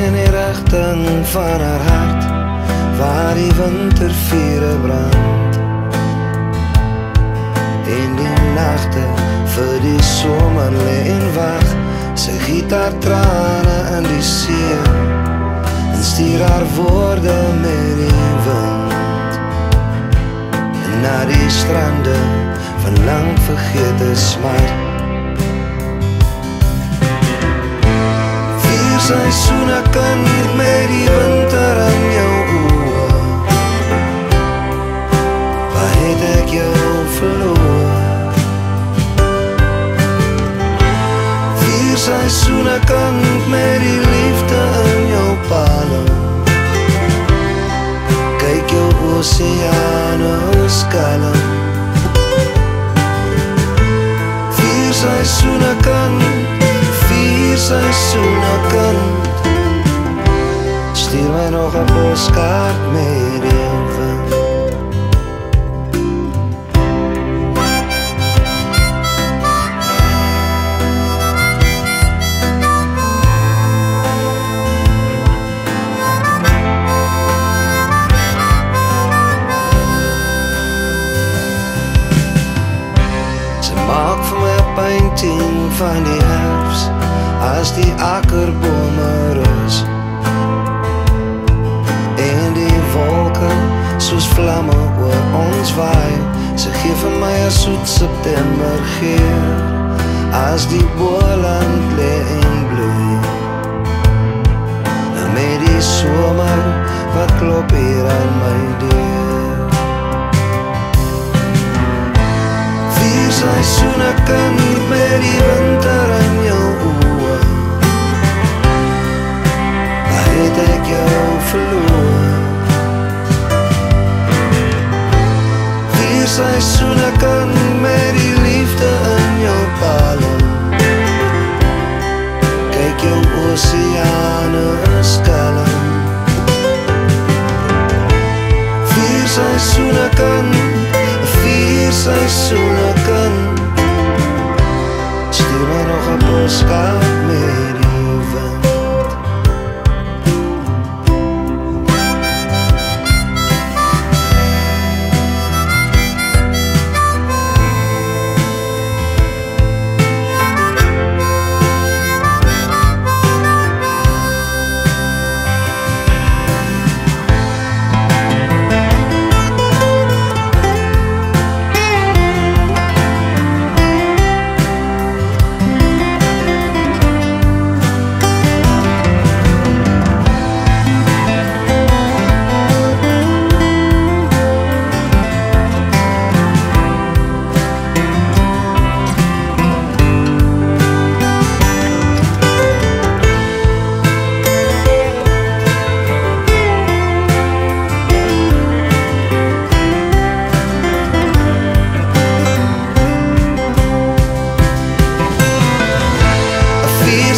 in die rigting van haar hart, waar die wintervure brand. En die nagte vir die somer lê en wag, sy giet haar trane in die see, en stuur haar woorde met die wind, en na die strande van lang vergete smart. Seisoene kind met die winter in jou oë, waar het ek jou verloor? 4 seisoene kind met die liefde in jou palm, kyk jou oseane kalm. 4 seisoene kind, 4 seisoene kind, stuur my nog 'n poskaart met die wind. Sy maak vir my 'n painting van die herfs, as die akkerbome rus, en die wolke soos vlamme oor ons waai. Sy gee vir my 'n soet September geur, as die boland lê en bloei, en met die somer wat klop hier aan my deur. 4 seisoene kind met die winter in jou oë, waar het ek jou verloor? 4 seisoene kind met die liefde in jou palm, kyk jou oseane kalm. 4 seisoene kind, 4 seisoene kind, stuur my nog 'n poskaart met die wind.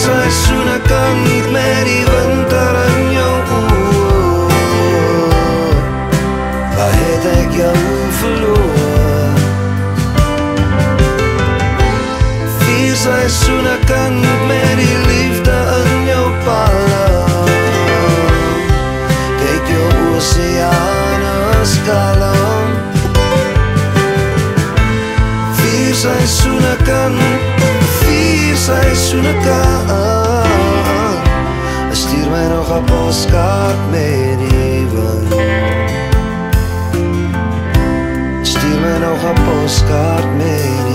Seisoene kind met die winter in jou oë, waar het ek jou verloor? 4 seisoene kind met die liefde in jou palm, kyk jou oseane kalm. 4 seisoene kind, 4 seisoene kind, stuur my nog 'n poskaart met die wind. Stuur my nog 'n poskaart met